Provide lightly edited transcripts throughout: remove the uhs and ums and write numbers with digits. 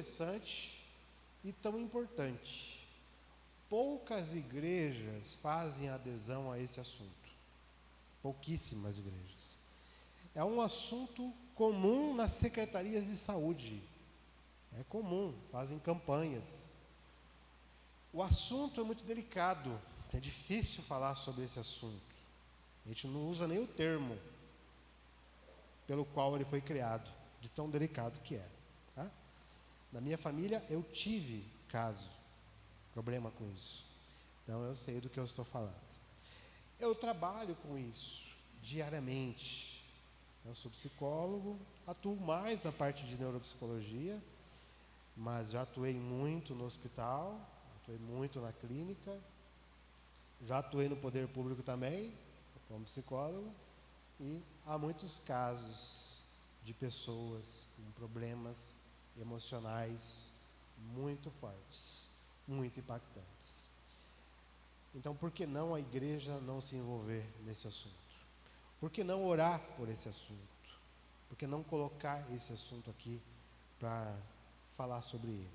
interessante e tão importante. Poucas igrejas fazem adesão a esse assunto. Pouquíssimas igrejas. É um assunto comum nas secretarias de saúde. É comum, fazem campanhas. O assunto é muito delicado. É difícil falar sobre esse assunto. A gente não usa nem o termo pelo qual ele foi criado, de tão delicado que é. Tá? Na minha família eu tive problema com isso. Então eu sei do que eu estou falando. Eu trabalho com isso diariamente. Eu sou psicólogo, atuo mais na parte de neuropsicologia, mas já atuei muito no hospital, atuei muito na clínica, já atuei no poder público também, como psicólogo, e há muitos casos de pessoas com problemas emocionais muito fortes, muito impactantes. Então, por que não a igreja não se envolver nesse assunto? Por que não orar por esse assunto? Por que não colocar esse assunto aqui para falar sobre ele,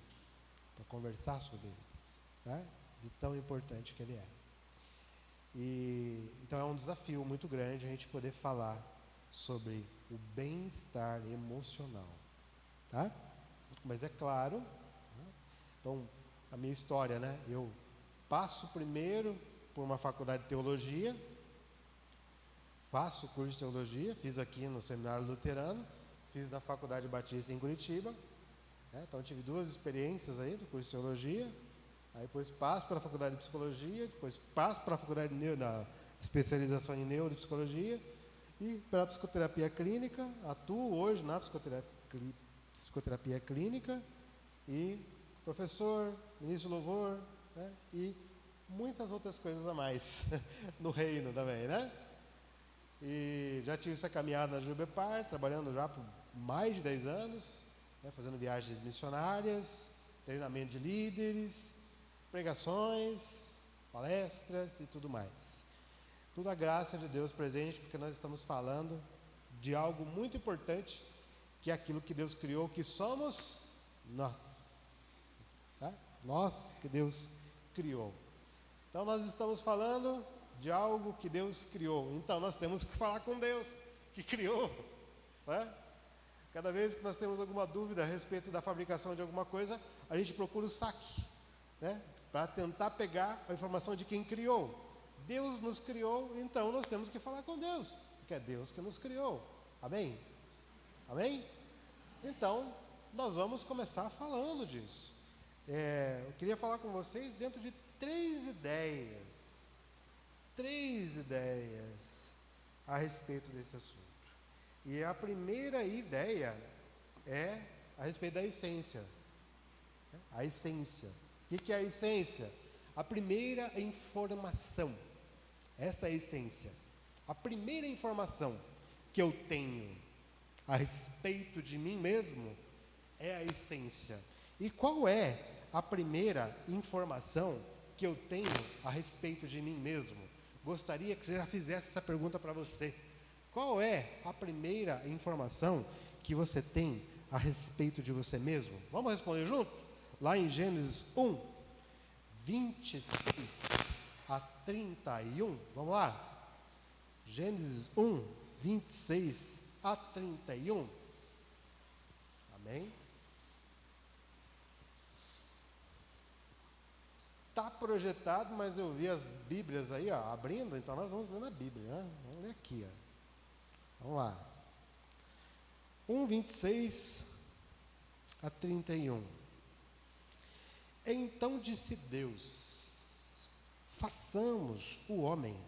para conversar sobre ele, né? De tão importante que ele é. E então é um desafio muito grande a gente poder falar sobre o bem-estar emocional, tá? Mas é claro, né? Então a minha história, né? Eu passo primeiro por uma faculdade de teologia, faço o curso de teologia, fiz aqui no Seminário Luterano, fiz na Faculdade Batista em Curitiba, né? Então tive 2 experiências aí do curso de teologia. Aí depois passo para a faculdade de psicologia, depois passo para a faculdade da especialização em neuropsicologia e para a psicoterapia clínica. Atuo hoje na psicoterapia clínica e professor, ministro de louvor, né? E muitas outras coisas a mais no reino também, né? E já tive essa caminhada na Jubepar, trabalhando já por mais de 10 anos, né? Fazendo viagens missionárias, treinamento de líderes, pregações, palestras e tudo mais. Tudo a graça de Deus presente, porque nós estamos falando de algo muito importante, que é aquilo que Deus criou, que somos nós. Tá? Nós que Deus criou. Então nós estamos falando de algo que Deus criou. Então nós temos que falar com Deus que criou. Né? Cada vez que nós temos alguma dúvida a respeito da fabricação de alguma coisa, a gente procura o saque, né? Para tentar pegar a informação de quem criou. Deus nos criou, então nós temos que falar com Deus, porque é Deus que nos criou. Amém? Amém? Então, nós vamos começar falando disso. Eu queria falar com vocês dentro de 3 ideias. 3 ideias a respeito desse assunto. E a primeira ideia é a respeito da essência. A essência. O que é a essência? A primeira informação. Essa é a essência. A primeira informação que eu tenho a respeito de mim mesmo é a essência. E qual é a primeira informação que eu tenho a respeito de mim mesmo? Gostaria que você já fizesse essa pergunta para você. Qual é a primeira informação que você tem a respeito de você mesmo? Vamos responder junto? Lá em Gênesis 1, 26 a 31, vamos lá? Gênesis 1, 26 a 31. Amém? Está projetado, mas eu vi as Bíblias aí, ó, abrindo, então nós vamos ler na Bíblia, né? Vamos ler aqui, ó. Vamos lá. 1, 26 a 31. Então disse Deus: façamos o homem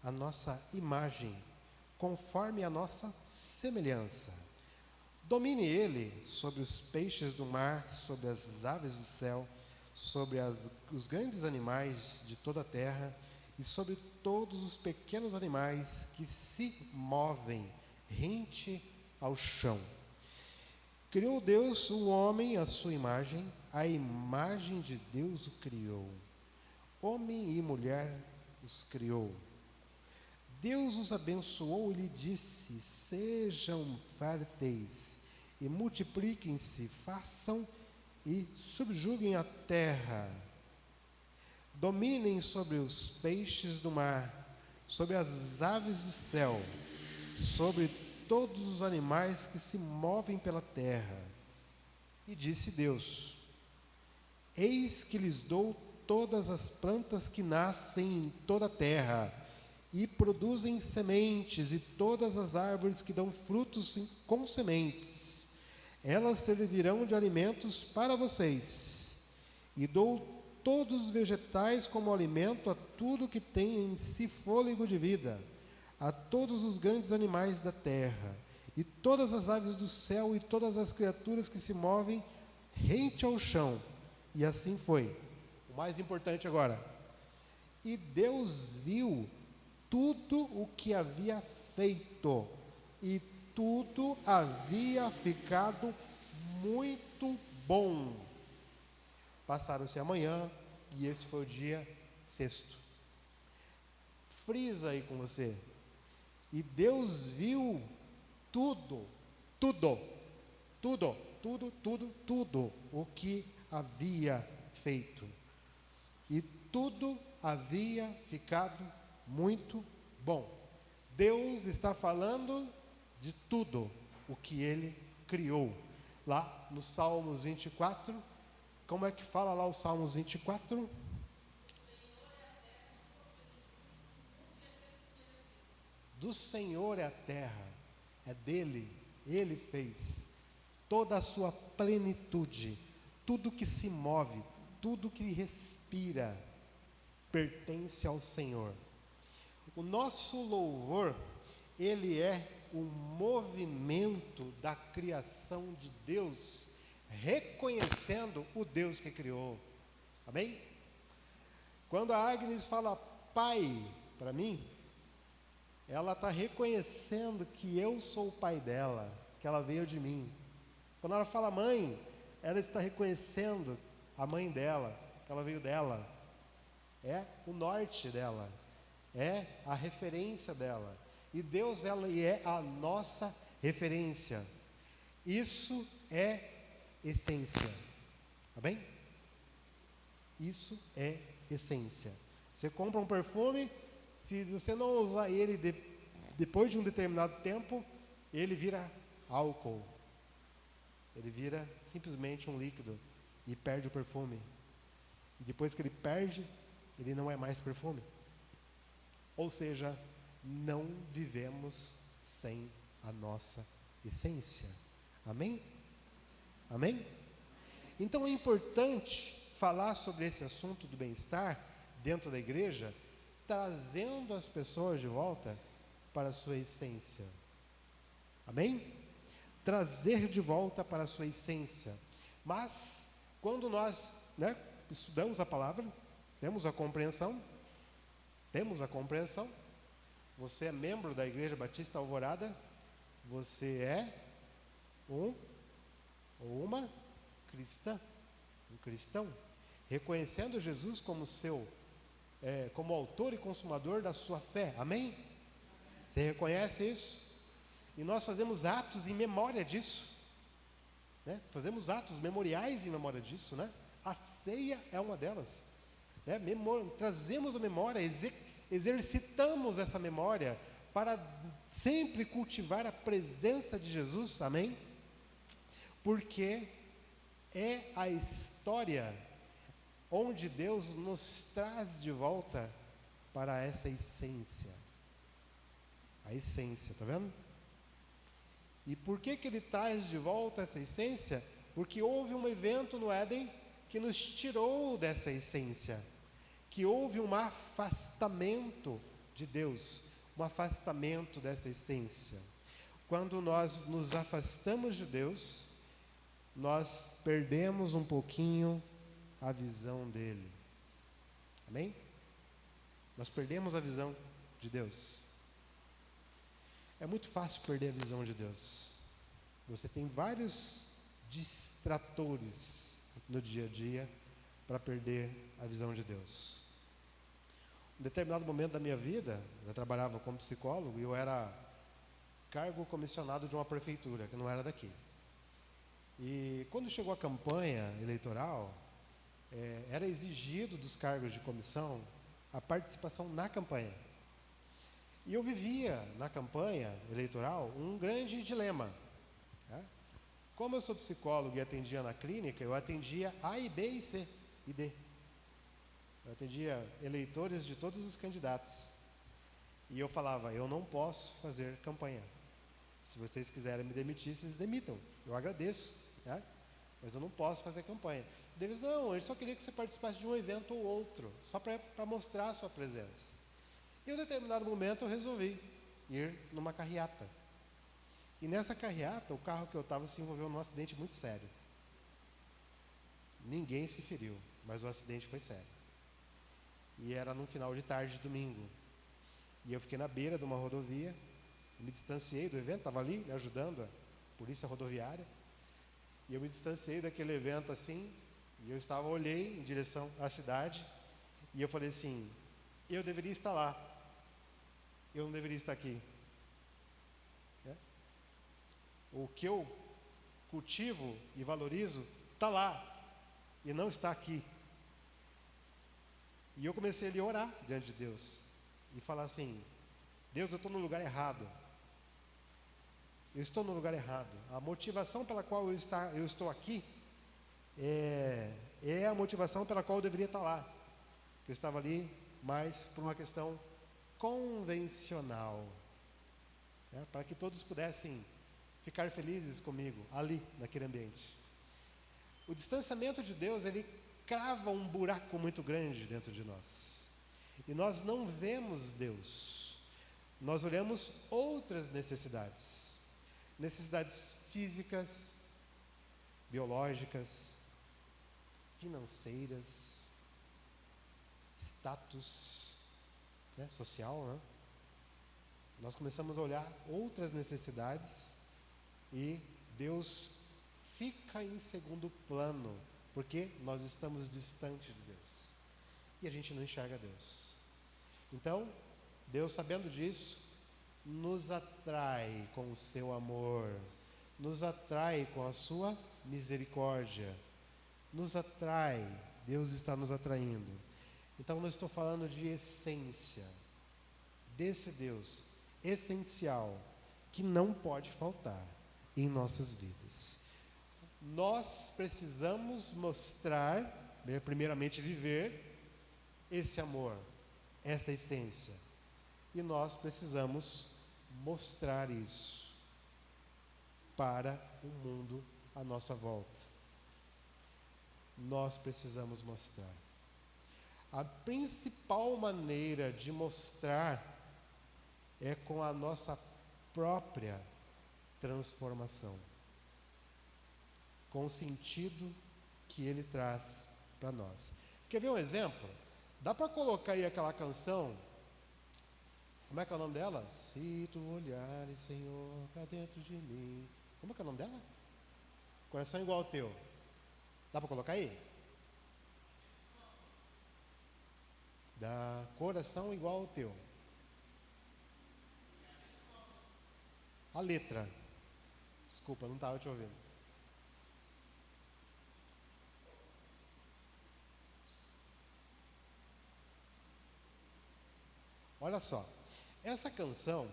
a nossa imagem, conforme a nossa semelhança. Domine ele sobre os peixes do mar, sobre as aves do céu, sobre os grandes animais de toda a terra e sobre todos os pequenos animais que se movem rente ao chão. Criou Deus o homem à sua imagem, a imagem de Deus o criou. Homem e mulher os criou. Deus os abençoou e lhe disse: sejam férteis e multipliquem-se, façam e subjuguem a terra. Dominem sobre os peixes do mar, sobre as aves do céu, sobre todos os animais que se movem pela terra. E disse Deus: eis que lhes dou todas as plantas que nascem em toda a terra e produzem sementes, e todas as árvores que dão frutos com sementes. Elas servirão de alimentos para vocês. E dou todos os vegetais como alimento a tudo que tem em si fôlego de vida, a todos os grandes animais da terra, e todas as aves do céu, e todas as criaturas que se movem rente ao chão. E assim foi. O mais importante agora. E Deus viu tudo o que havia feito, e tudo havia ficado muito bom. Passaram-se a manhã, e esse foi o dia sexto. Frisa aí com você. E Deus viu tudo o que havia feito. E tudo havia ficado muito bom. Deus está falando de tudo o que Ele criou. Lá no Salmos 24, como é que fala lá o Salmos 24? Do Senhor é a terra, é dele, Ele fez. Toda a sua plenitude, tudo que se move, tudo que respira, pertence ao Senhor. O nosso louvor, ele é o movimento da criação de Deus, reconhecendo o Deus que criou. Amém? Quando a Agnes fala Pai para mim, ela está reconhecendo que eu sou o pai dela, que ela veio de mim. Quando ela fala mãe, ela está reconhecendo a mãe dela, que ela veio dela. É o norte dela, é a referência dela. E Deus, ela é a nossa referência. Isso é essência. Tá bem? Isso é essência. Você compra um perfume, se você não usar ele depois de um determinado tempo, ele vira álcool. Ele vira simplesmente um líquido e perde o perfume. E depois que ele perde, ele não é mais perfume. Ou seja, não vivemos sem a nossa essência. Amém? Amém? Então é importante falar sobre esse assunto do bem-estar dentro da igreja, trazendo as pessoas de volta para a sua essência. Amém? Trazer de volta para a sua essência. Mas, quando nós estudamos a palavra, temos a compreensão, você é membro da Igreja Batista Alvorada, você é um ou uma cristã, um cristão, reconhecendo Jesus como como autor e consumador da sua fé. Amém? Você reconhece isso? E nós fazemos atos em memória disso, né? Fazemos atos memoriais em memória disso, né? A ceia é uma delas, né? Trazemos a memória, exercitamos essa memória para sempre cultivar a presença de Jesus. Amém? Porque é a história onde Deus nos traz de volta para essa essência. A essência, tá vendo? E por que Ele traz de volta essa essência? Porque houve um evento no Éden que nos tirou dessa essência, que houve um afastamento de Deus, um afastamento dessa essência. Quando nós nos afastamos de Deus, nós perdemos um pouquinho a visão dele. Amém? Nós perdemos a visão de Deus. É muito fácil perder a visão de Deus. Você tem vários distratores no dia a dia para perder a visão de Deus. Em determinado momento da minha vida, eu trabalhava como psicólogo e eu era cargo comissionado de uma prefeitura, que não era daqui. E quando chegou a campanha eleitoral, era exigido dos cargos de comissão a participação na campanha. E eu vivia na campanha eleitoral um grande dilema, né? Como eu sou psicólogo e atendia na clínica, eu atendia A e B e C e D. Eu atendia eleitores de todos os candidatos. E eu falava, eu não posso fazer campanha. Se vocês quiserem me demitir, vocês demitam. Eu agradeço, né? Mas eu não posso fazer campanha. Eles, não, eu só queria que você participasse de um evento ou outro, só para mostrar a sua presença. E em um determinado momento eu resolvi ir numa carreata. E nessa carreata, o carro que eu estava se envolveu num acidente muito sério. Ninguém se feriu, mas o acidente foi sério. E era num final de tarde de domingo. E eu fiquei na beira de uma rodovia, me distanciei do evento, estava ali, né, ajudando a polícia rodoviária. E eu me distanciei daquele evento assim, e eu olhei em direção à cidade, e eu falei assim, eu deveria estar lá, eu não deveria estar aqui. O que eu cultivo e valorizo está lá e não está aqui. E eu comecei ali a orar diante de Deus e falar assim, Deus, eu estou no lugar errado. Eu estou no lugar errado. A motivação pela qual eu estou aqui é a motivação pela qual eu deveria estar lá. Eu estava ali mais por uma questão convencional, né, para que todos pudessem ficar felizes comigo, ali, naquele ambiente. O distanciamento de Deus, ele crava um buraco muito grande dentro de nós. E nós não vemos Deus. Nós olhamos outras necessidades. Necessidades físicas, biológicas, financeiras, status, né, social, né? Nós começamos a olhar outras necessidades e Deus fica em segundo plano, porque nós estamos distante de Deus e a gente não enxerga Deus. Então, Deus, sabendo disso, nos atrai com o seu amor, nos atrai com a sua misericórdia, nos atrai, Deus está nos atraindo. Então, eu estou falando de essência, desse Deus essencial, que não pode faltar em nossas vidas. Nós precisamos mostrar, primeiramente viver esse amor, essa essência. E nós precisamos mostrar isso para o mundo à nossa volta. Nós precisamos mostrar. A principal maneira de mostrar é com a nossa própria transformação, com o sentido que ele traz para nós. Quer ver um exemplo? Dá para colocar aí aquela canção, como é que é o nome dela? Se tu olhares, Senhor, para dentro de mim. Como é que é o nome dela? Coração igual ao teu. Dá para colocar aí? Dá coração igual ao teu. A letra. Desculpa, não estava te ouvindo. Olha só, essa canção,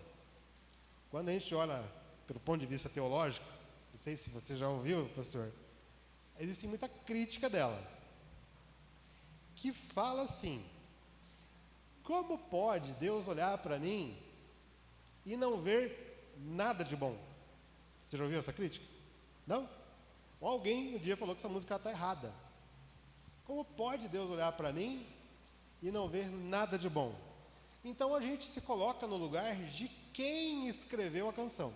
quando a gente olha pelo ponto de vista teológico, não sei se você já ouviu, pastor, existe muita crítica dela, que fala assim, como pode Deus olhar para mim e não ver nada de bom? Você já ouviu essa crítica? Não? Ou alguém um dia falou que essa música está errada. Como pode Deus olhar para mim e não ver nada de bom? Então a gente se coloca no lugar de quem escreveu a canção.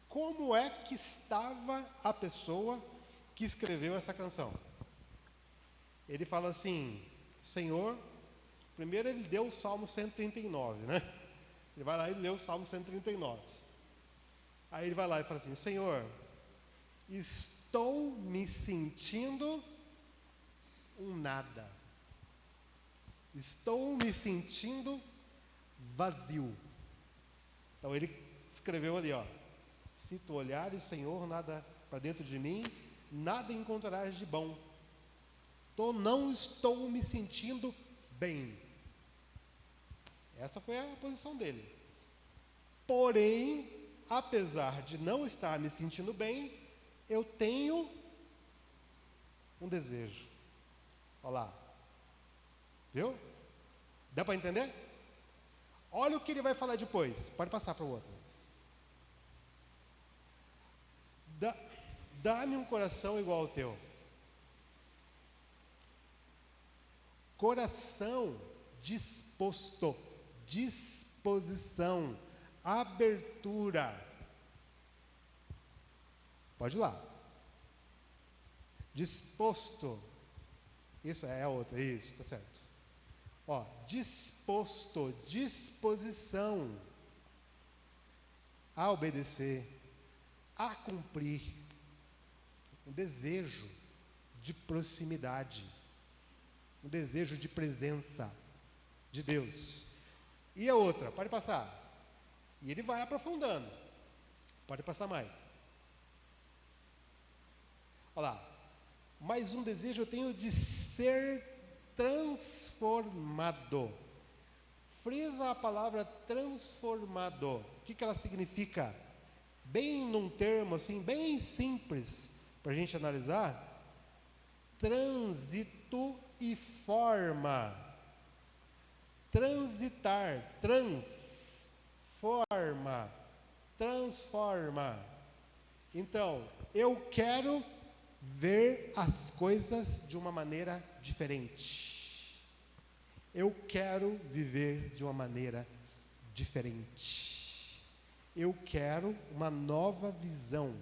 Como é que estava a pessoa que escreveu essa canção? Ele fala assim, Senhor, primeiro ele deu o Salmo 139, né? Ele vai lá e lê o Salmo 139. Aí ele vai lá e fala assim, Senhor, estou me sentindo um nada. Estou me sentindo vazio. Então ele escreveu ali, ó, se tu olhares, Senhor, nada para dentro de mim, nada encontrarás de bom. Não estou me sentindo bem. Essa foi a posição dele. Porém, apesar de não estar me sentindo bem, eu tenho um desejo. Olha lá. Viu? Dá para entender? Olha o que ele vai falar depois. Pode passar para o outro. Dá-me um coração igual ao teu. Coração disposto, disposição, abertura. Pode ir lá. Disposto. Isso é outra, isso, tá certo. Ó, disposto, disposição a obedecer, a cumprir, um desejo de proximidade, um desejo de presença de Deus. E a outra, pode passar. E ele vai aprofundando. Pode passar mais. Olha lá. Mais um desejo eu tenho de ser transformado. Frisa a palavra transformado. O que ela significa? Bem num termo assim, bem simples, para a gente analisar. Trânsito e forma. Transitar, transforma, transforma. Então, eu quero ver as coisas de uma maneira diferente. Eu quero viver de uma maneira diferente. Eu quero uma nova visão.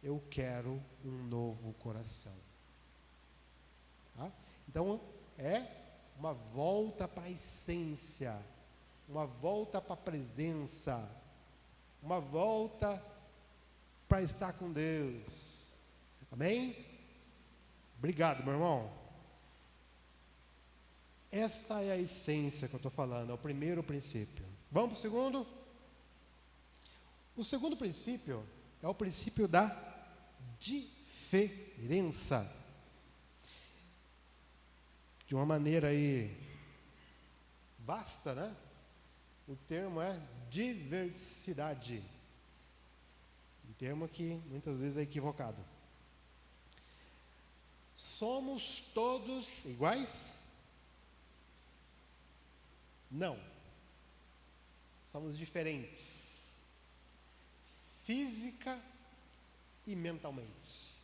Eu quero um novo coração. Tá? Então, é uma volta para a essência, uma volta para a presença, uma volta para estar com Deus. Amém? Obrigado, meu irmão. Esta é a essência que eu estou falando, é o primeiro princípio. Vamos para o segundo? O segundo princípio é o princípio da diferença. De uma maneira aí vasta, né? O termo é diversidade. Um termo que muitas vezes é equivocado. Somos todos iguais? Não. Somos diferentes. Física e mentalmente.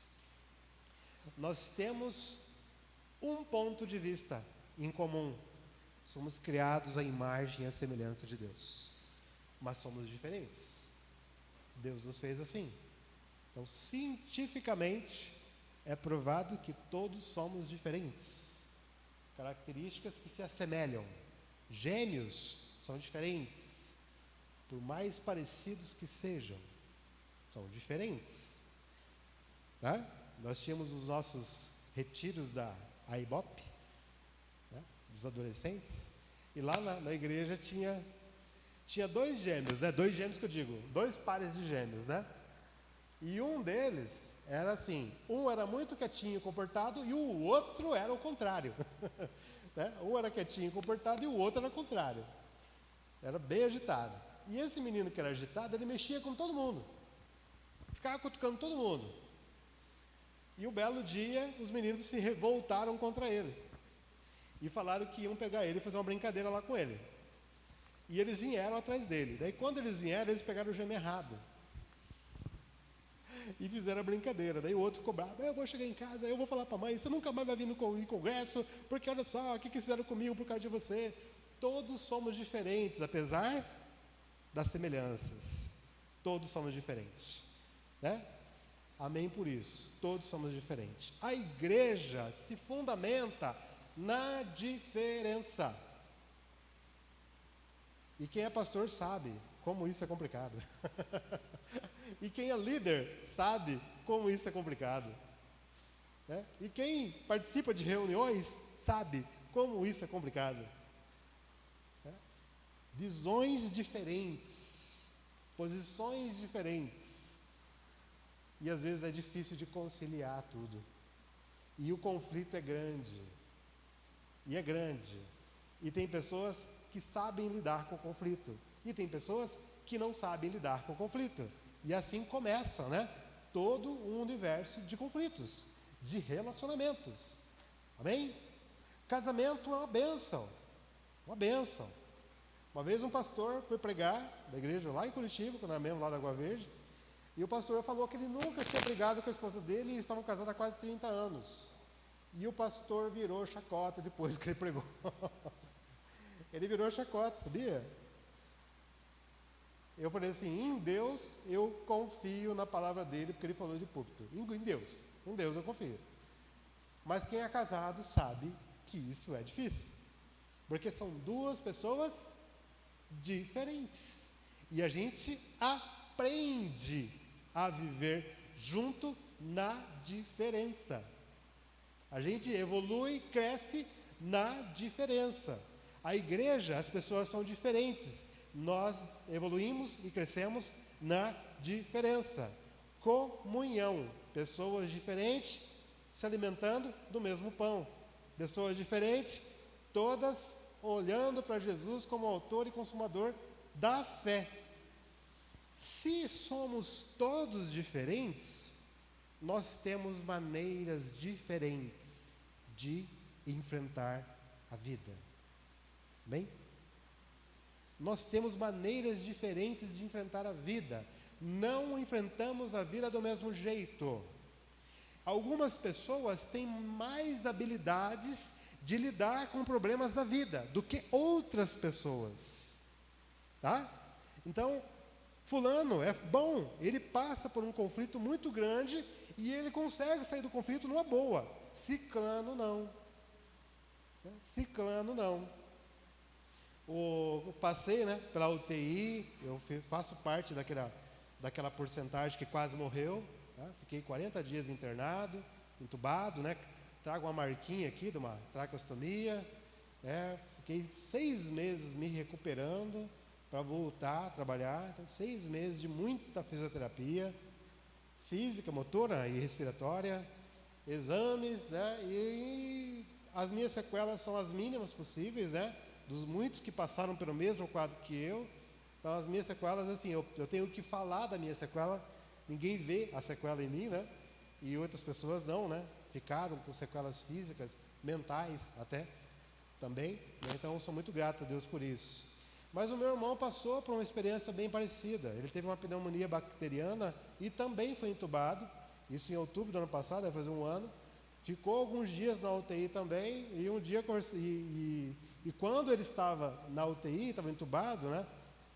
Nós temos um ponto de vista em comum. Somos criados à imagem e à semelhança de Deus. Mas somos diferentes. Deus nos fez assim. Então, cientificamente, é provado que todos somos diferentes. Características que se assemelham. Gêmeos são diferentes. Por mais parecidos que sejam, são diferentes. Né? Nós tínhamos os nossos retiros da AIBOP, né? Dos adolescentes. E lá na igreja tinha 2 gêmeos, né? 2 gêmeos que eu digo, 2 pares de gêmeos, né? E um deles era assim, um era muito quietinho, comportado, e o outro era o contrário. Né? Um era quietinho, comportado, e o outro era o contrário. Era bem agitado. E esse menino que era agitado, ele mexia com todo mundo. Ficava cutucando todo mundo. E um belo dia, os meninos se revoltaram contra ele. E falaram que iam pegar ele e fazer uma brincadeira lá com ele. E eles vieram atrás dele. Daí quando eles vieram, eles pegaram o gêmeo errado. E fizeram a brincadeira. Daí o outro ficou bravo. Eu vou chegar em casa, eu vou falar para a mãe, você nunca mais vai vir no congresso, porque olha só, o que fizeram comigo por causa de você. Todos somos diferentes, apesar das semelhanças. Todos somos diferentes. Né? Amém por isso. Todos somos diferentes. A igreja se fundamenta na diferença. E quem é pastor sabe como isso é complicado. E quem é líder sabe como isso é complicado. Né? E quem participa de reuniões sabe como isso é complicado. Né? Visões diferentes, posições diferentes. E às vezes é difícil de conciliar tudo. E o conflito é grande. E é grande. E tem pessoas que sabem lidar com o conflito. E tem pessoas que não sabem lidar com o conflito. E assim começa, né? Todo um universo de conflitos, de relacionamentos. Amém? Casamento é uma bênção. Uma bênção. Uma vez um pastor foi pregar da igreja lá em Curitiba, quando era membro lá da Água Verde, e o pastor falou que ele nunca tinha brigado com a esposa dele e eles estavam casados há quase 30 anos. E o pastor virou chacota depois que ele pregou. Ele virou chacota, sabia? Eu falei assim, em Deus eu confio na palavra dele, porque ele falou de púlpito. Em Deus eu confio. Mas quem é casado sabe que isso é difícil. Porque são duas pessoas diferentes. E a gente aprende a viver junto na diferença. A gente evolui, cresce na diferença. A igreja, as pessoas são diferentes. Nós evoluímos e crescemos na diferença. Comunhão. Pessoas diferentes se alimentando do mesmo pão. Pessoas diferentes, todas olhando para Jesus como autor e consumador da fé. Se somos todos diferentes, nós temos maneiras diferentes de enfrentar a vida. Bem? Nós temos maneiras diferentes de enfrentar a vida. Não enfrentamos a vida do mesmo jeito. Algumas pessoas têm mais habilidades de lidar com problemas da vida do que outras pessoas. Tá? Então, fulano é bom, ele passa por um conflito muito grande e ele consegue sair do conflito numa boa. Ciclano não. Ciclano não. Eu passei, né, pela UTI, eu faço parte daquela porcentagem que quase morreu. Tá? Fiquei 40 dias internado, entubado, né? Trago uma marquinha aqui de uma traqueostomia. Fiquei 6 meses me recuperando para voltar a trabalhar. Então, 6 meses de muita fisioterapia, física, motora e respiratória, exames, né? E as minhas sequelas são as mínimas possíveis, né? Dos muitos que passaram pelo mesmo quadro que eu. Então, as minhas sequelas, assim, eu tenho que falar da minha sequela. Ninguém vê a sequela em mim, né? E outras pessoas não, né? Ficaram com sequelas físicas, mentais até, também. Né? Então, sou muito grato a Deus por isso. Mas o meu irmão passou por uma experiência bem parecida. Ele teve uma pneumonia bacteriana e também foi entubado. Isso em outubro do ano passado, vai fazer um ano. Ficou alguns dias na UTI também. E um dia, e quando ele estava na UTI, estava entubado, né?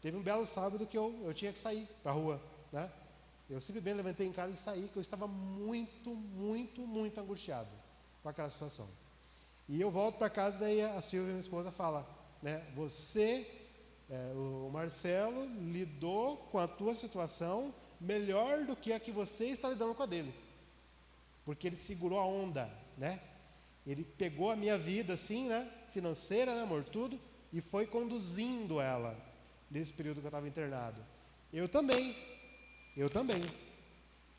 Teve um belo sábado que eu tinha que sair para a rua, né? Eu simplesmente levantei em casa e saí, porque eu estava muito, muito, muito angustiado com aquela situação. E eu volto para casa, daí a Silvia, minha esposa, fala, né? O Marcelo lidou com a tua situação melhor do que a que você está lidando com a dele. Porque ele segurou a onda, né? Ele pegou a minha vida assim, né? Financeira, né, amor, tudo, e foi conduzindo ela nesse período que eu estava internado. Eu também.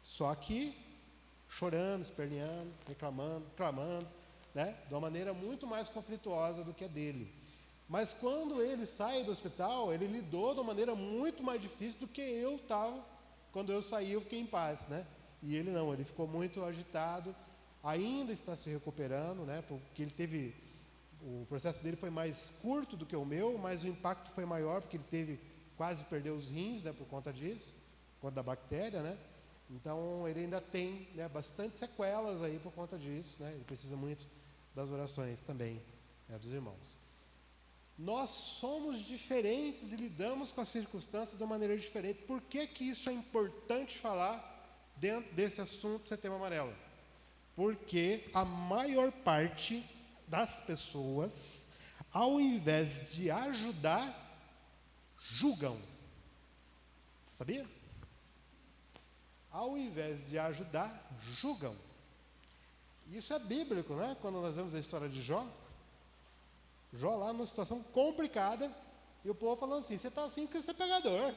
Só que chorando, esperneando, reclamando, clamando, né? De uma maneira muito mais conflituosa do que a dele. Mas quando ele sai do hospital, ele lidou de uma maneira muito mais difícil do que eu estava. Quando eu saí, eu fiquei em paz, né? E ele não, ele ficou muito agitado, ainda está se recuperando, né? Porque o processo dele foi mais curto do que o meu, mas o impacto foi maior, porque ele quase perdeu os rins, né, por conta disso, por conta da bactéria, né? Então, ele ainda tem, né, bastante sequelas aí por conta disso, né? Ele precisa muito das orações também, né, dos irmãos. Nós somos diferentes e lidamos com as circunstâncias de uma maneira diferente. Por que isso é importante falar dentro desse assunto Setembro Amarelo? Porque a maior parte das pessoas, ao invés de ajudar, julgam. Sabia? Ao invés de ajudar, julgam. Isso é bíblico, né? Quando nós vemos a história de Jó lá numa situação complicada, e o povo falando assim, você está assim porque você é pegador.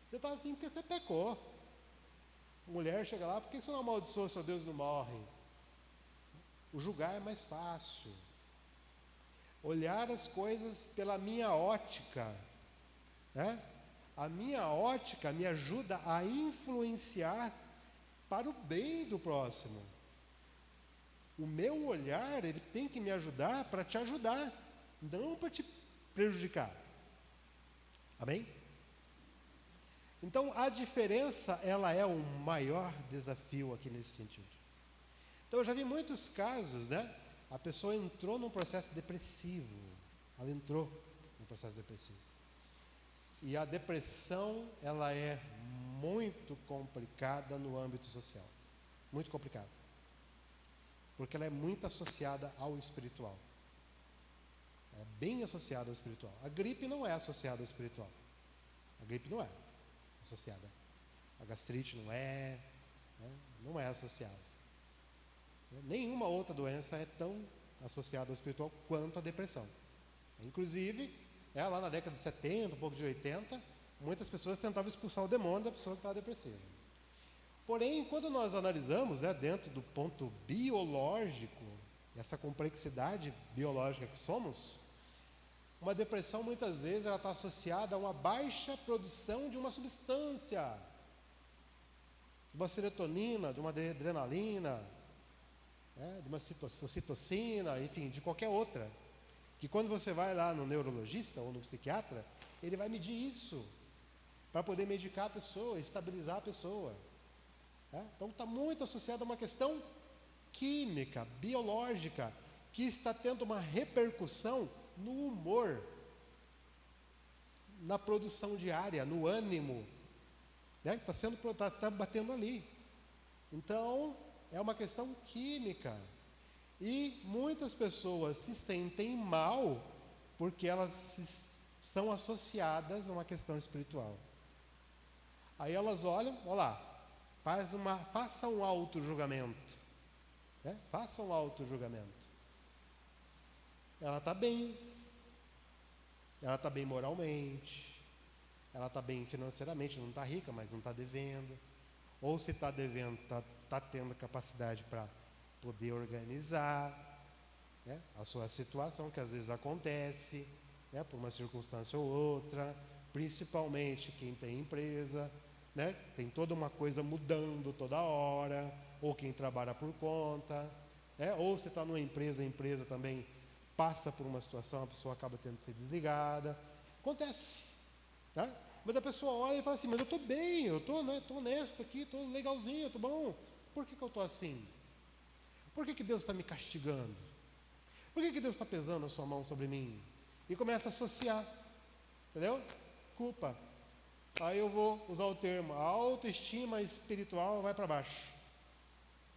Você está assim porque você pecou. Mulher chega lá, por que você não amaldiçoa seu Deus não morre? O julgar é mais fácil. Olhar as coisas pela minha ótica, né? A minha ótica me ajuda a influenciar para o bem do próximo. O meu olhar, ele tem que me ajudar para te ajudar, não para te prejudicar. Amém? Então, a diferença, ela é o maior desafio aqui nesse sentido. Então, eu já vi muitos casos, né? A pessoa entrou num processo depressivo. Ela entrou num processo depressivo. E a depressão, ela é muito complicada no âmbito social. Muito complicada. Porque ela é muito associada ao espiritual. É bem associada ao espiritual. A gripe não é associada ao espiritual. A gripe não é associada. A gastrite não é, né? Não é associada. Nenhuma outra doença é tão associada ao espiritual quanto a depressão. Inclusive, lá na década de 70, um pouco de 80, muitas pessoas tentavam expulsar o demônio da pessoa que estava depressiva. Porém, quando nós analisamos, né, dentro do ponto biológico, essa complexidade biológica que somos, uma depressão muitas vezes ela está associada a uma baixa produção de uma substância, de uma serotonina, de uma adrenalina, de uma citocina, enfim, de qualquer outra. Que quando você vai lá no neurologista ou no psiquiatra, ele vai medir isso, para poder medicar a pessoa, estabilizar a pessoa. Então está muito associado a uma questão química, biológica, que está tendo uma repercussão no humor, na produção diária, no ânimo, né? Está batendo ali. Então, é uma questão química. E muitas pessoas se sentem mal porque são associadas a uma questão espiritual. Aí elas olham, olha lá, faça um auto-julgamento. Né? Faça um auto-julgamento. Ela está bem. Ela está bem moralmente. Ela está bem financeiramente, não está rica, mas não está devendo. Ou se está devendo, está tendo capacidade para poder organizar, né, a sua situação, que às vezes acontece, né, por uma circunstância ou outra, principalmente quem tem empresa, né, tem toda uma coisa mudando toda hora, ou quem trabalha por conta, né, ou você está numa empresa, a empresa também passa por uma situação, a pessoa acaba tendo que ser desligada. Acontece. Tá? Mas a pessoa olha e fala assim, mas eu estou bem, eu estou, né, honesto aqui, estou legalzinho, estou bom. Por que eu estou assim? Por que Deus está me castigando? Por que Deus está pesando a sua mão sobre mim? E começa a associar, entendeu? Culpa. Aí eu vou usar o termo, a autoestima espiritual vai para baixo.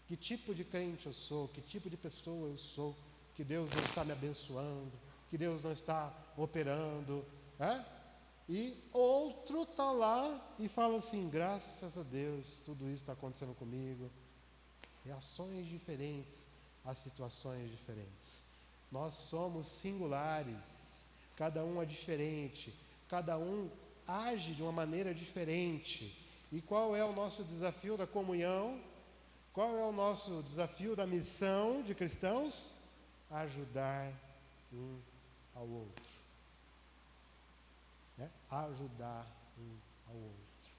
Que tipo de crente eu sou? Que tipo de pessoa eu sou? Que Deus não está me abençoando? Que Deus não está operando? E outro está lá e fala assim, graças a Deus, tudo isso está acontecendo comigo. Reações diferentes a situações diferentes. Nós somos singulares, cada um é diferente, cada um age de uma maneira diferente. E qual é o nosso desafio da comunhão? Qual é o nosso desafio da missão de cristãos? Ajudar um ao outro. Né? Ajudar um ao outro.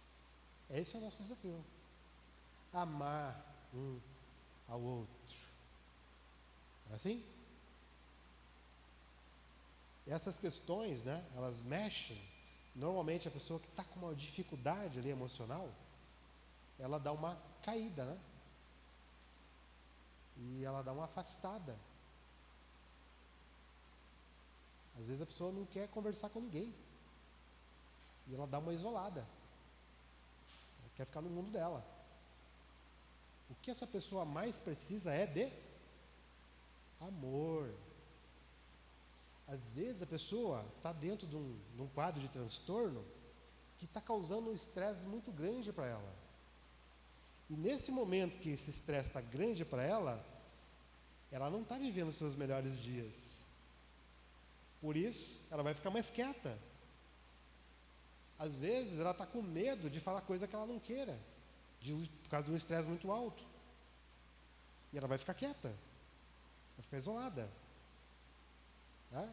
Esse é o nosso desafio. Amar um ao outro. É assim? Essas questões, né, elas mexem. Normalmente a pessoa que está com uma dificuldade ali emocional, ela dá uma caída, né? E ela dá uma afastada. Às vezes a pessoa não quer conversar com ninguém. E ela dá uma isolada. Ela quer ficar no mundo dela. O que essa pessoa mais precisa é de amor. Às vezes a pessoa está dentro de um quadro de transtorno que está causando um estresse muito grande para ela. E nesse momento que esse estresse está grande para ela não está vivendo os seus melhores dias. Por isso, ela vai ficar mais quieta. Às vezes ela está com medo de falar coisa que ela não queira, por causa de um estresse muito alto. E ela vai ficar quieta, vai ficar isolada. Tá?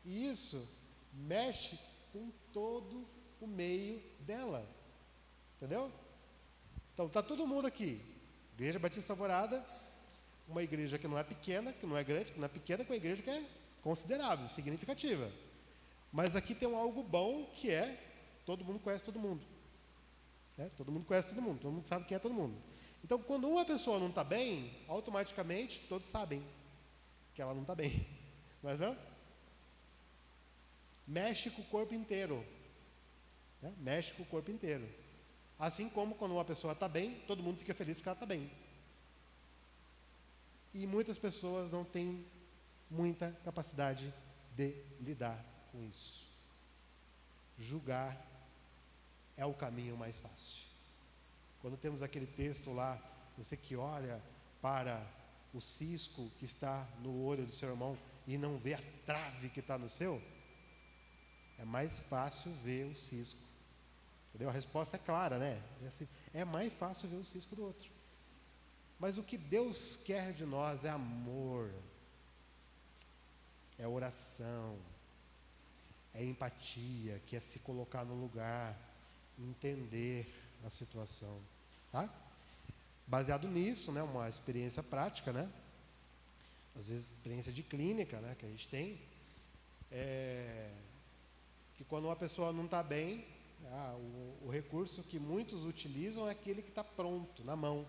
E isso mexe com todo o meio dela. Entendeu? Então está todo mundo aqui. Igreja Batista Alvorada, uma igreja que não é pequena, que não é grande, que não é pequena, com uma igreja que é considerável, significativa. Mas aqui tem um algo bom que é, todo mundo conhece todo mundo. Né? Todo mundo conhece todo mundo sabe quem é todo mundo. Então, quando uma pessoa não está bem, automaticamente todos sabem que ela não está bem. Mas não? Mexe com o corpo inteiro. Né? Mexe com o corpo inteiro. Assim como quando uma pessoa está bem, todo mundo fica feliz porque ela está bem. E muitas pessoas não têm muita capacidade de lidar com isso. Julgar é o caminho mais fácil. Quando temos aquele texto lá, você que olha para o cisco que está no olho do seu irmão e não vê a trave que está no seu, é mais fácil ver o cisco. Entendeu? A resposta é clara, né? É mais fácil ver o cisco do outro. Mas o que Deus quer de nós é amor, é oração, é empatia, que é se colocar no lugar, entender a situação, tá? Baseado nisso, né, uma experiência prática, né? Às vezes experiência de clínica, né, que a gente tem, que quando uma pessoa não está bem, o recurso que muitos utilizam é aquele que está pronto, na mão.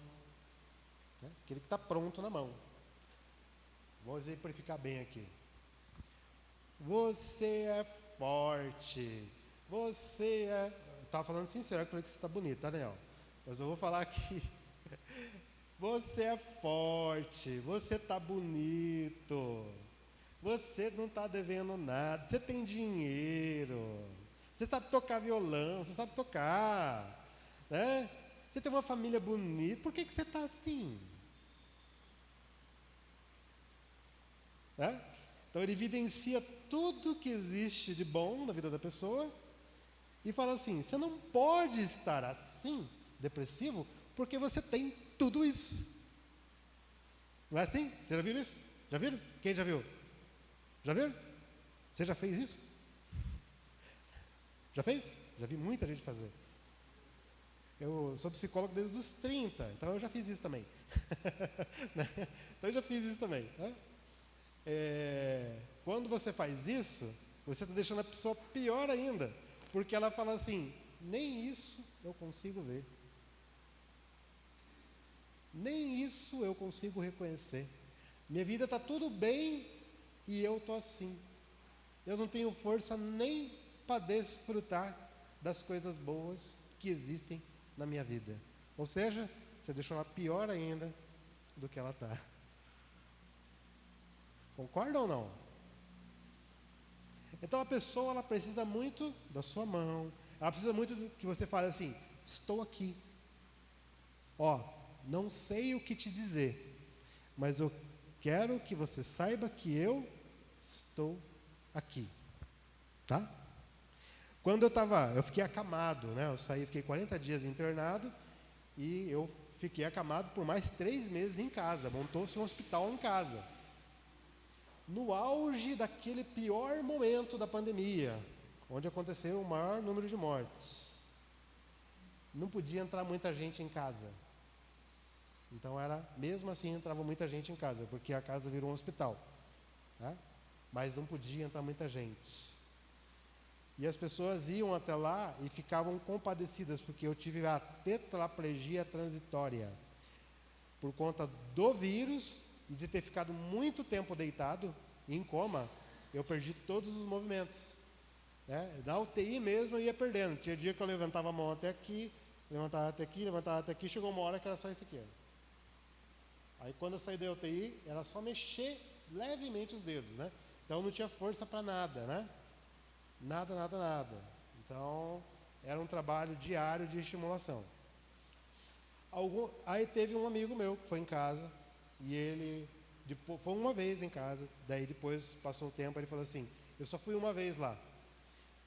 Né? Aquele que está pronto na mão. Vou exemplificar bem aqui. Você é forte. Você é... Estava falando sincero, eu falei que você está bonito, tá, Daniel? Mas eu vou falar aqui. Você é forte. Você está bonito. Você não está devendo nada. Você tem dinheiro. Você sabe tocar violão. Você sabe tocar. Né? Você tem uma família bonita. Por que você está assim? Né? Então ele evidencia tudo que existe de bom na vida da pessoa e fala assim: você não pode estar assim, depressivo, porque você tem tudo isso. Não é assim? Você já viu isso? Já viram? Quem já viu? Já viram? Você já fez isso? Já fez? Já vi muita gente fazer. Eu sou psicólogo desde os 30, então eu já fiz isso também. Então eu já fiz isso também. Né? Quando você faz isso, você está deixando a pessoa pior ainda, porque ela fala assim: nem isso eu consigo ver, nem isso eu consigo reconhecer. Minha vida está tudo bem e eu estou assim. Eu não tenho força nem para desfrutar das coisas boas que existem na minha vida. Ou seja, você deixou ela pior ainda do que ela está. Concorda ou não? Então a pessoa, ela precisa muito da sua mão. Ela precisa muito que você fale assim: estou aqui. Ó, não sei o que te dizer, mas eu quero que você saiba que eu estou aqui. Tá? Quando eu fiquei acamado, né? Eu fiquei 40 dias internado e eu fiquei acamado por mais 3 meses em casa. Montou-se um hospital em casa. No auge daquele pior momento da pandemia, onde aconteceu o maior número de mortes. Não podia entrar muita gente em casa. Então mesmo assim entrava muita gente em casa, porque a casa virou um hospital. Tá? Mas não podia entrar muita gente. E as pessoas iam até lá e ficavam compadecidas, porque eu tive a tetraplegia transitória. Por conta do vírus e de ter ficado muito tempo deitado, em coma, eu perdi todos os movimentos. Né? Na UTI mesmo eu ia perdendo. Tinha dia que eu levantava a mão até aqui, levantava até aqui, chegou uma hora que era só isso aqui. Aí quando eu saí da UTI, era só mexer levemente os dedos. Né? Então não tinha força para nada, né? Nada. Então, era um trabalho diário de estimulação. Aí teve um amigo meu que foi em casa, e ele foi uma vez em casa, daí depois passou o tempo, ele falou assim: eu só fui uma vez lá,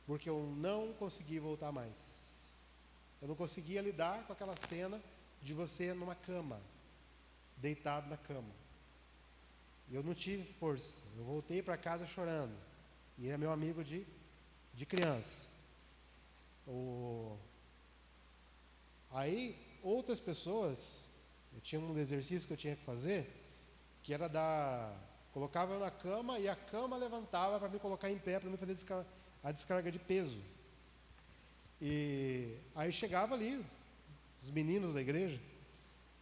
porque eu não consegui voltar mais. Eu não conseguia lidar com aquela cena de você numa cama, deitado na cama. Eu não tive força, eu voltei para casa chorando. E ele é meu amigo de criança. Aí, outras pessoas, eu tinha um exercício que eu tinha que fazer, que era colocava eu na cama e a cama levantava para me colocar em pé, para me fazer a descarga de peso. E aí chegava ali, os meninos da igreja,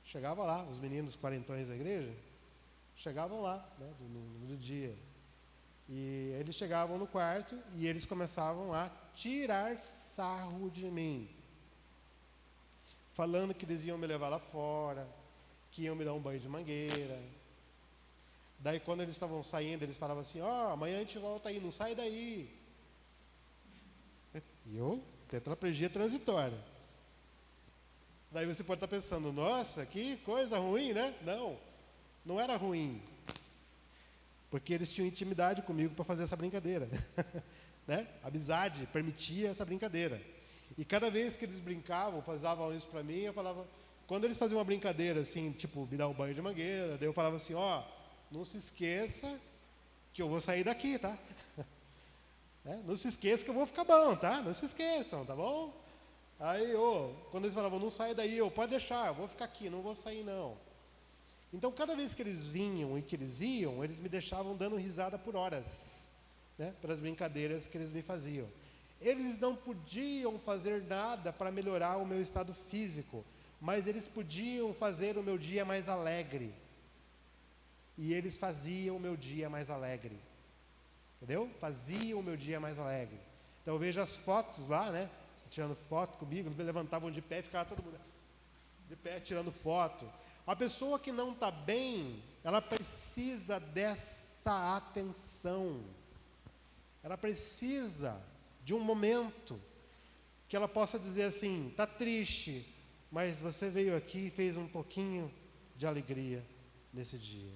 chegava lá, os meninos quarentões da igreja, chegavam lá, né, no dia. E eles chegavam no quarto e eles começavam a tirar sarro de mim. Falando que eles iam me levar lá fora, que iam me dar um banho de mangueira. Daí quando eles estavam saindo, eles falavam assim, amanhã a gente volta aí, não sai daí. E eu, tetraplegia transitória. Daí você pode estar pensando, nossa, que coisa ruim, né? Não era ruim. Porque eles tinham intimidade comigo para fazer essa brincadeira. Né? A amizade permitia essa brincadeira. E cada vez que eles brincavam, faziam isso para mim, eu falava... Quando eles faziam uma brincadeira assim, tipo, me dar um banho de mangueira, daí eu falava assim, não se esqueça que eu vou sair daqui, tá? Não se esqueça que eu vou ficar bom, tá? Não se esqueçam, tá bom? Aí, quando eles falavam, não sai daí, pode deixar, eu vou ficar aqui, não vou sair não. Então, cada vez que eles vinham e que eles iam, eles me deixavam dando risada por horas, né? Pelas brincadeiras que eles me faziam. Eles não podiam fazer nada para melhorar o meu estado físico, mas eles podiam fazer o meu dia mais alegre. E eles faziam o meu dia mais alegre. Entendeu? Faziam o meu dia mais alegre. Então eu vejo as fotos lá, né? Tirando foto comigo, levantavam de pé e ficava todo mundo de pé tirando foto. A pessoa que não está bem, ela precisa dessa atenção. Ela precisa de um momento que ela possa dizer assim, está triste, mas você veio aqui e fez um pouquinho de alegria nesse dia.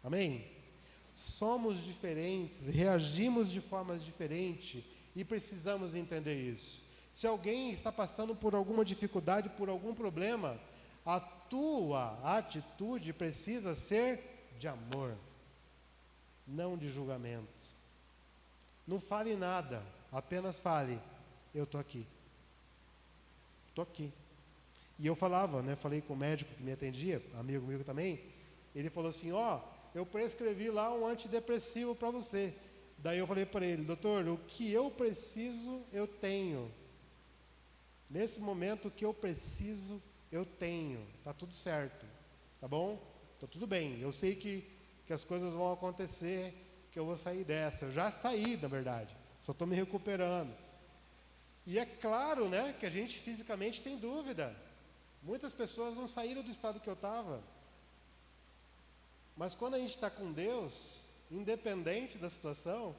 Amém? Somos diferentes, reagimos de formas diferentes e precisamos entender isso. Se alguém está passando por alguma dificuldade, por algum problema, a tua atitude precisa ser de amor, não de julgamento. Não fale nada, apenas fale, eu estou aqui. Estou aqui. E eu falava, né? Falei com o médico que me atendia, amigo meu também, ele falou assim, eu prescrevi lá um antidepressivo para você. Daí eu falei para ele, doutor, o que eu preciso, eu tenho. Nesse momento, o que eu preciso, eu tenho. Está tudo certo, tá bom? Está tudo bem. Eu sei que as coisas vão acontecer, que eu vou sair dessa. Eu já saí, na verdade. Só estou me recuperando. E é claro, né, que a gente fisicamente tem dúvida. Muitas pessoas não saíram do estado que eu estava. Mas quando a gente está com Deus, independente da situação,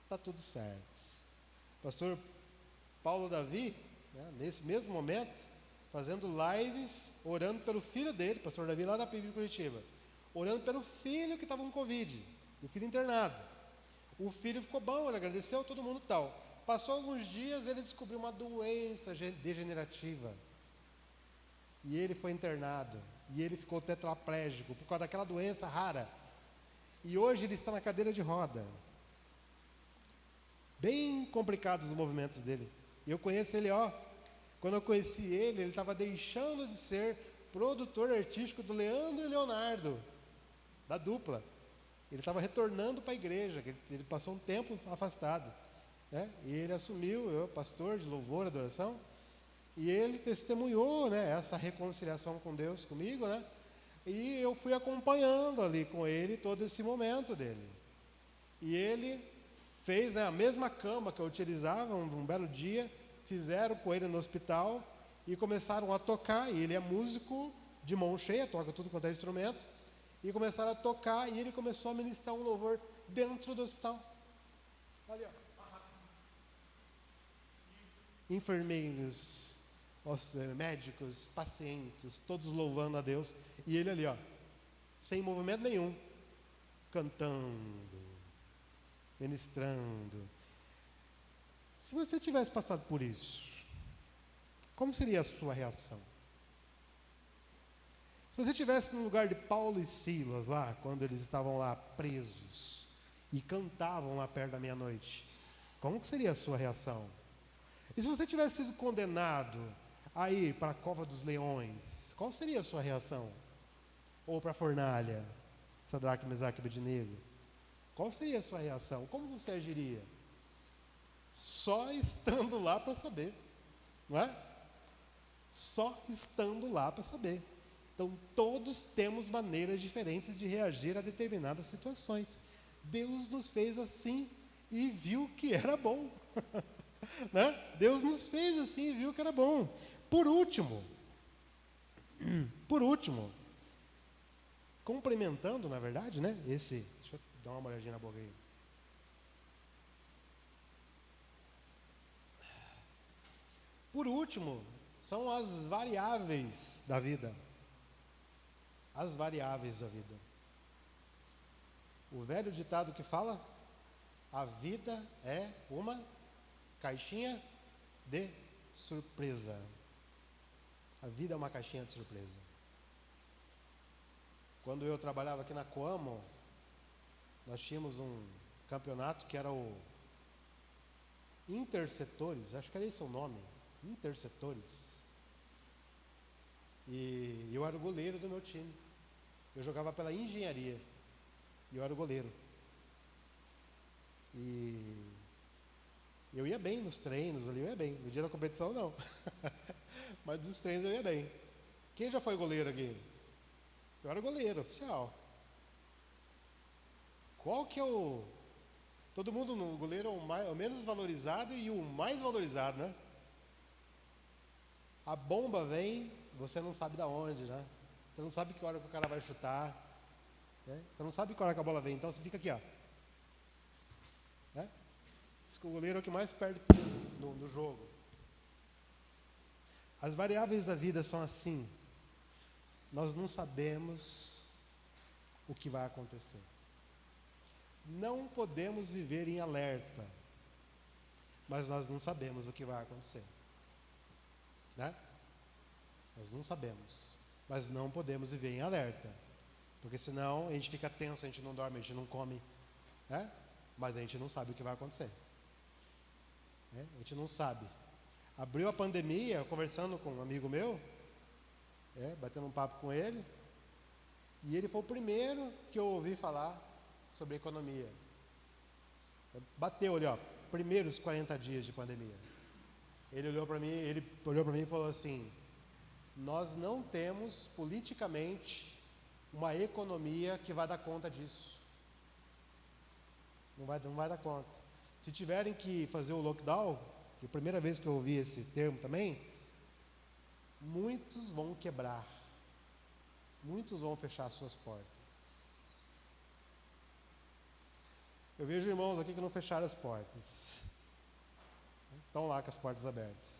está tudo certo. Pastor Paulo Davi, né, nesse mesmo momento, fazendo lives, orando pelo filho dele, pastor Davi lá da PIB de Curitiba, orando pelo filho que estava com Covid, o filho internado. O filho ficou bom, ele agradeceu todo mundo e tal. Passou alguns dias, ele descobriu uma doença degenerativa. E ele foi internado. E ele ficou tetraplégico por causa daquela doença rara. E hoje ele está na cadeira de roda. Bem complicados os movimentos dele. E eu conheço ele, quando eu conheci ele estava deixando de ser produtor artístico do Leandro e Leonardo, da dupla. Ele estava retornando para a igreja, ele passou um tempo afastado, né? E ele assumiu, pastor de louvor, adoração, e ele testemunhou, né, essa reconciliação com Deus comigo, né? E eu fui acompanhando ali com ele todo esse momento dele. E ele fez, né, a mesma cama que eu utilizava, um belo dia, fizeram com ele no hospital e começaram a tocar, e ele é músico de mão cheia, toca tudo quanto é instrumento, e começaram a tocar, e ele começou a ministrar um louvor dentro do hospital. Ali, enfermeiros, médicos, pacientes, todos louvando a Deus, e ele ali, sem movimento nenhum, cantando, ministrando. Se você tivesse passado por isso, como seria a sua reação? Se você estivesse no lugar de Paulo e Silas lá, quando eles estavam lá presos e cantavam lá perto da meia-noite, como que seria a sua reação? E se você tivesse sido condenado a ir para a cova dos leões, qual seria a sua reação? Ou para a fornalha, Sadraque, Mesaque e Abednego? Qual seria a sua reação? Como você agiria? Só estando lá para saber, não é? Só estando lá para saber. Então, todos temos maneiras diferentes de reagir a determinadas situações. Deus nos fez assim e viu que era bom. Né? Deus nos fez assim e viu que era bom. Por último, complementando, na verdade, né? Deixa eu dar uma olhadinha na boca aí. Por último, são as variáveis da vida. As variáveis da vida. O velho ditado que fala: a vida é uma caixinha de surpresa. A vida é uma caixinha de surpresa. Quando eu trabalhava aqui na Coamo, nós tínhamos um campeonato que era o Intersetores, acho que era esse o nome, Intersetores. E eu era o goleiro do meu time. Eu jogava pela engenharia e eu era o goleiro. E eu ia bem nos treinos ali, eu ia bem. No dia da competição, não. Mas nos treinos eu ia bem. Quem já foi goleiro aqui? Eu era goleiro, oficial. Qual que é o... Todo mundo no goleiro é o menos valorizado e o mais valorizado, né? A bomba vem, você não sabe de onde, né? Você não sabe que hora que o cara vai chutar, né? Você não sabe que hora que a bola vem, então você fica aqui, ó. Né? Diz que o goleiro é o que mais perde no jogo. As variáveis da vida são assim. Nós não sabemos o que vai acontecer. Não podemos viver em alerta, mas nós não sabemos o que vai acontecer. Né? Nós não sabemos, mas não podemos viver em alerta, porque senão a gente fica tenso, a gente não dorme, a gente não come, né? Mas a gente não sabe o que vai acontecer. Né? A gente não sabe. Abriu a pandemia, conversando com um amigo meu, batendo um papo com ele, e ele foi o primeiro que eu ouvi falar sobre economia. Bateu ali, ó, primeiros 40 dias de pandemia. Ele olhou para mim e falou assim: nós não temos politicamente uma economia que vai dar conta disso. Não vai dar conta. Se tiverem que fazer o lockdown, que é a primeira vez que eu ouvi esse termo também, muitos vão quebrar. Muitos vão fechar suas portas. Eu vejo irmãos aqui que não fecharam as portas. Estão lá com as portas abertas.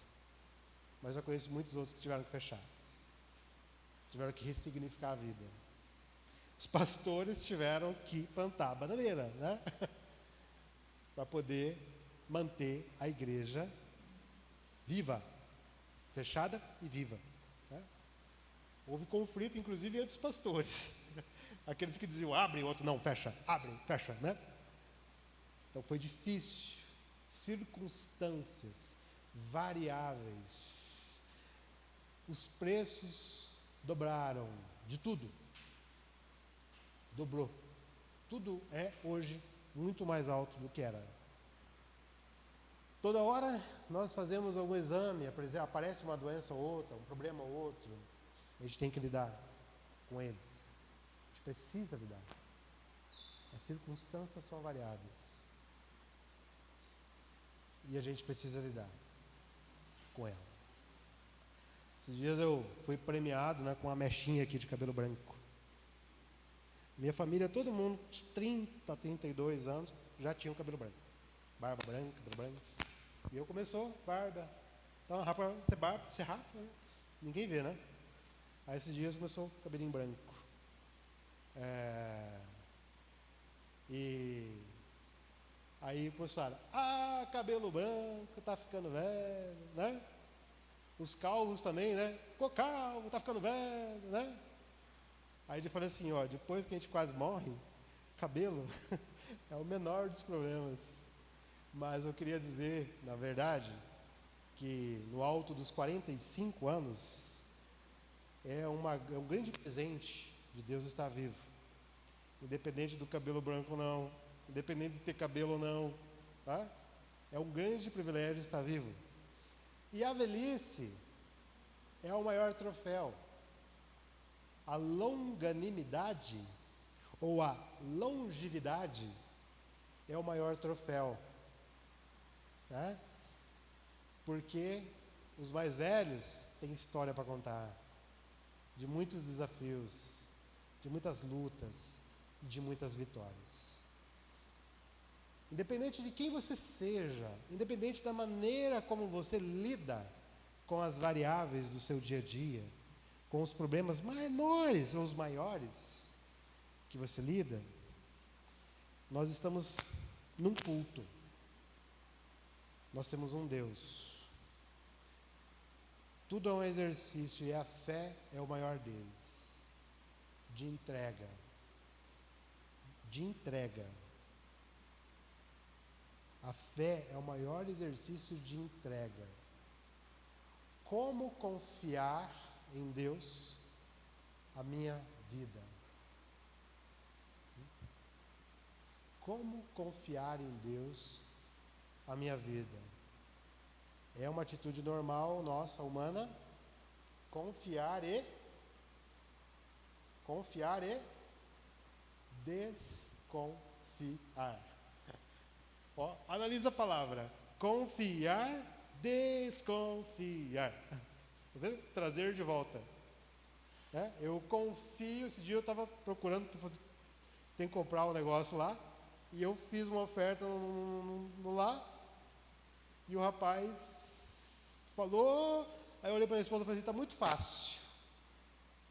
Mas eu conheço muitos outros que tiveram que fechar. Tiveram que ressignificar a vida. Os pastores tiveram que plantar a bananeira, né? Para poder manter a igreja viva, fechada e viva. Né? Houve conflito, inclusive, entre os pastores. Aqueles que diziam abre, o outro não, fecha, abre, fecha, né? Então foi difícil. Circunstâncias variáveis. Os preços dobraram de tudo. Dobrou. Tudo é hoje muito mais alto do que era. Toda hora nós fazemos algum exame, aparece uma doença ou outra, um problema ou outro. A gente tem que lidar com eles. A gente precisa lidar. As circunstâncias são variadas. E a gente precisa lidar com ela. Esses dias eu fui premiado, né, com uma mechinha aqui de cabelo branco. Minha família, todo mundo de 30 a 32 anos, já tinha um cabelo branco. Barba branca, cabelo branco. E eu começou, barba. Então, você rapa, né? Ninguém vê, né? Aí esses dias começou o cabelinho branco. E aí começaram, cabelo branco, tá ficando velho, né? Os calvos também, né? Ficou calvo, tá ficando velho, né? Aí ele falou assim, ó, depois que a gente quase morre, cabelo é o menor dos problemas. Mas eu queria dizer, na verdade, que no alto dos 45 anos, é um grande presente de Deus estar vivo. Independente do cabelo branco ou não, independente de ter cabelo ou não, tá? É um grande privilégio estar vivo. E a velhice é o maior troféu. A longanimidade ou a longevidade é o maior troféu, tá? Porque os mais velhos têm história para contar, de muitos desafios, de muitas lutas e de muitas vitórias. Independente de quem você seja, independente da maneira como você lida com as variáveis do seu dia a dia, com os problemas menores ou os maiores que você lida, nós estamos num culto. Nós temos um Deus. Tudo é um exercício e a fé é o maior deles. De entrega. De entrega. A fé é o maior exercício de entrega. Como confiar em Deus a minha vida? Como confiar em Deus a minha vida? É uma atitude normal nossa, humana, confiar e desconfiar. Ó, analisa a palavra. Confiar, desconfiar. Trazer de volta. Eu confio. Esse dia eu estava procurando, tem que comprar um negócio lá, e eu fiz uma oferta no lá, e o rapaz falou, aí eu olhei para a minha esposa e falei assim, está muito fácil.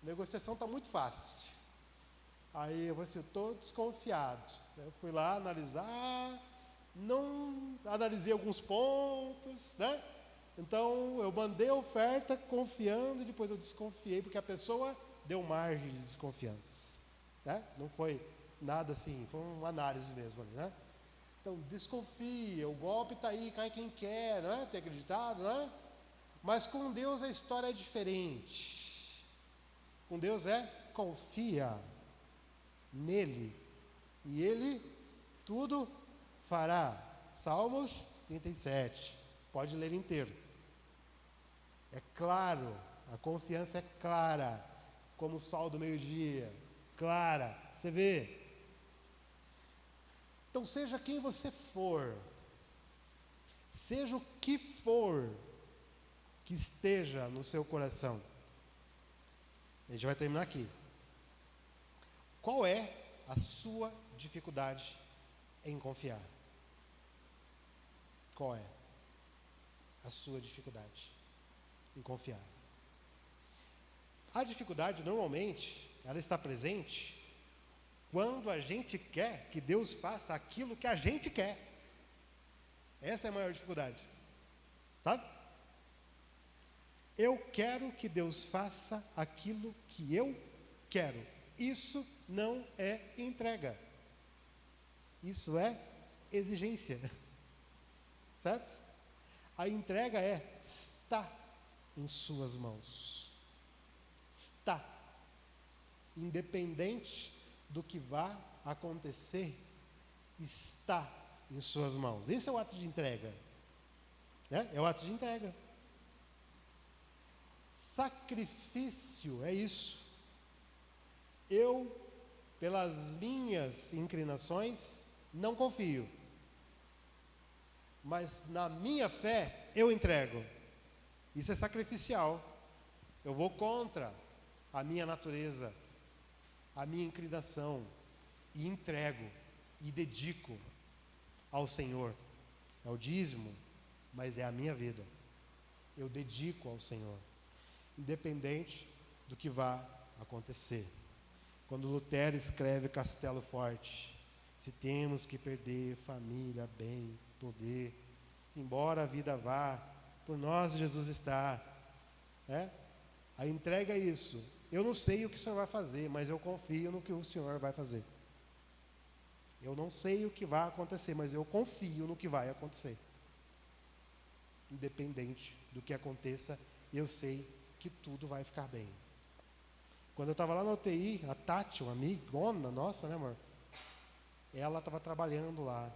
A negociação está muito fácil. Aí eu falei assim, eu estou desconfiado. Eu fui lá analisar, não analisei alguns pontos, né? Então eu mandei a oferta confiando e depois eu desconfiei, porque a pessoa deu margem de desconfiança, né? Não foi nada assim, foi uma análise mesmo ali, né? Então desconfia, o golpe está aí, cai quem quer, não é? Tem acreditado, não é? Mas com Deus a história é diferente. Com Deus confia nele e ele tudo fará. Salmos 37, pode ler inteiro. É claro, a confiança é clara, como o sol do meio-dia, clara, você vê. Então seja quem você for, seja o que for que esteja no seu coração. A gente vai terminar aqui. Qual é a sua dificuldade em confiar? Qual é a sua dificuldade em confiar? A dificuldade, normalmente, ela está presente quando a gente quer que Deus faça aquilo que a gente quer. Essa é a maior dificuldade. Sabe? Eu quero que Deus faça aquilo que eu quero. Isso não é entrega. Isso é exigência. Certo? A entrega está em suas mãos. Está. Independente do que vá acontecer, está em suas mãos. Esse é o ato de entrega. Né? É o ato de entrega. Sacrifício é isso. Eu, pelas minhas inclinações, não confio. Mas na minha fé, eu entrego. Isso é sacrificial. Eu vou contra a minha natureza, a minha inclinação, e entrego, e dedico ao Senhor. É o dízimo, mas é a minha vida. Eu dedico ao Senhor, independente do que vá acontecer. Quando Lutero escreve Castelo Forte, se temos que perder família, bem, poder, embora a vida vá, por nós Jesus está. A entrega é isso. eu não sei o que o Senhor vai fazer, mas eu confio no que o Senhor vai fazer. Eu não sei o que vai acontecer, mas eu confio no que vai acontecer. Independente do que aconteça, eu sei que tudo vai ficar bem. Quando eu estava lá na UTI, a Tati, uma amigona nossa, né, amor? Ela estava trabalhando lá.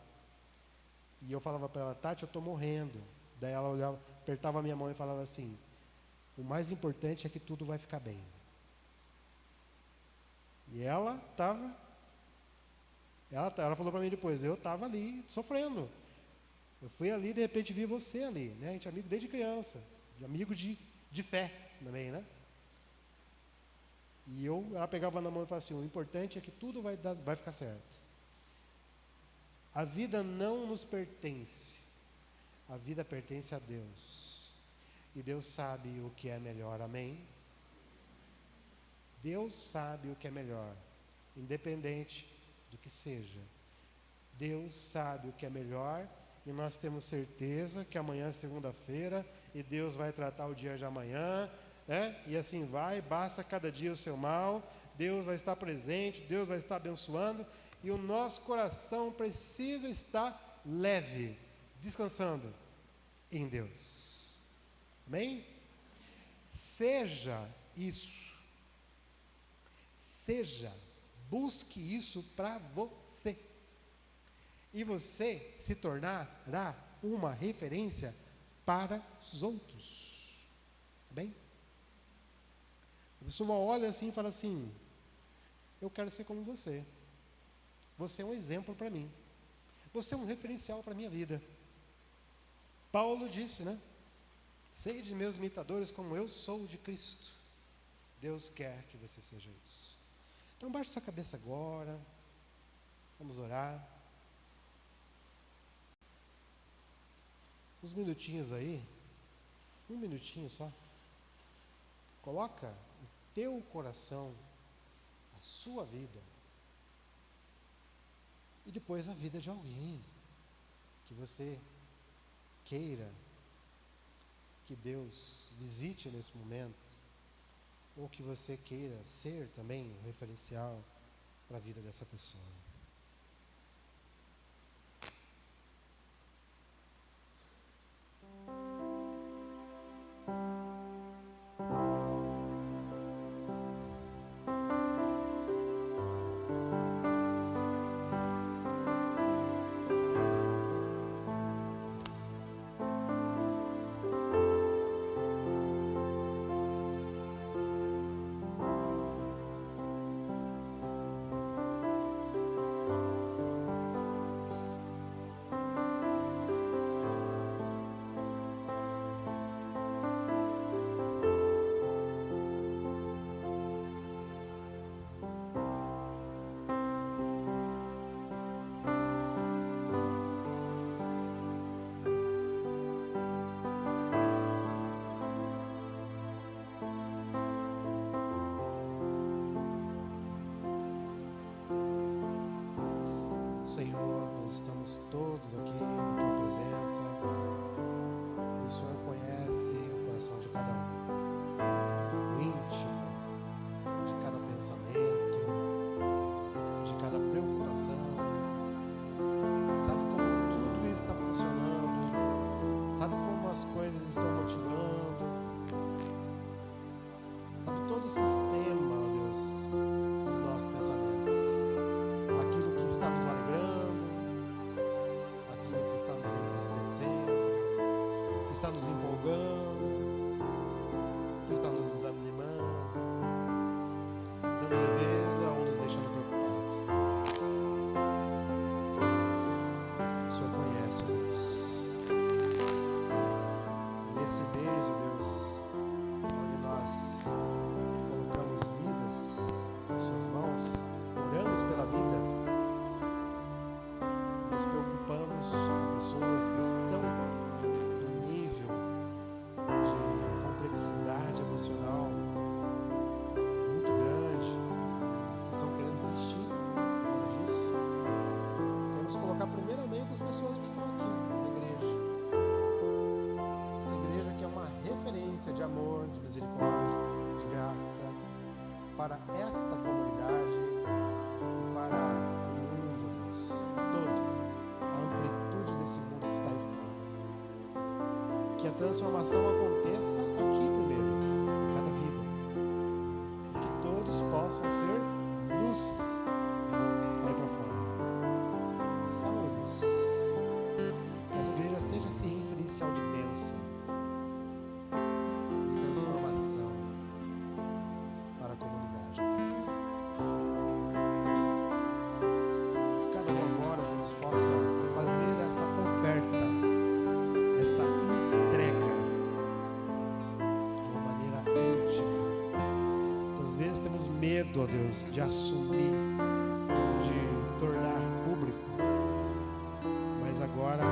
E eu falava para ela, Tati, eu estou morrendo. Daí ela olhava, apertava a minha mão e falava assim, o mais importante é que tudo vai ficar bem. E ela falou para mim depois, eu estava ali sofrendo. Eu fui ali, de repente vi você ali, né? A gente é amigo desde criança, amigo de fé também, né? E ela pegava na mão e falava assim, o importante é que tudo vai ficar certo. A vida não nos pertence, a vida pertence a Deus. E Deus sabe o que é melhor, amém? Deus sabe o que é melhor, independente do que seja. Deus sabe o que é melhor e nós temos certeza que amanhã é segunda-feira e Deus vai tratar o dia de amanhã, e assim vai, basta cada dia o seu mal, Deus vai estar presente, Deus vai estar abençoando e o nosso coração precisa estar leve, descansando em Deus. Amém? Busque isso para você. E você se tornará uma referência para os outros. Tá bem? A pessoa olha assim e fala assim, eu quero ser como você. Você é um exemplo para mim. Você é um referencial para a minha vida. Paulo disse, né? Sede meus imitadores como eu sou de Cristo. Deus quer que você seja isso. Então baixe sua cabeça agora. Vamos orar. Uns minutinhos aí. Um minutinho só. Coloca o teu coração, a sua vida. E depois a vida de alguém que você queira que Deus visite nesse momento, ou que você queira ser também um referencial para a vida dessa pessoa. Senhor, nós estamos todos aqui na Tua presença e o Senhor conhece o coração de cada um, o íntimo de cada pensamento, de cada preocupação. Sabe como tudo isso está funcionando, sabe como as coisas estão motivando, sabe todo o sistema, ó Deus, dos nossos pensamentos. Aquilo que está nos alegrando, aquilo que está nos entristecendo, que está nos a transformação aconteça aqui primeiro, em cada vida. E que todos possam ser luz aí para fora. Sal e luz. Que essa igreja seja esse referencial de bênção, de transformação para a comunidade. Que cada um agora, Deus, possa fazer essa oferta, essa entrega de uma maneira íntima. Às vezes temos medo, ó Deus, de assumir, de tornar público, mas agora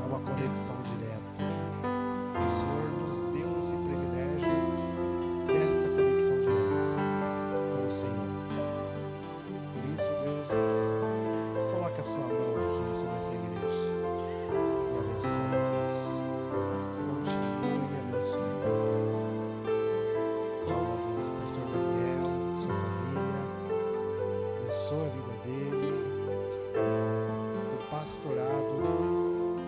é uma conexão direta. O Senhor nos deu esse privilégio desta conexão direta com o Senhor. Por isso, Deus, coloque a sua mão aqui sobre essa igreja e abençoe-nos. Continue abençoando. Salve, Deus, o pastor Daniel, sua família. Abençoa a vida dele. O pastorado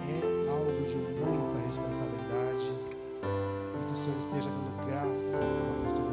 é algo de muita responsabilidade e que o Senhor esteja dando graça ao pastor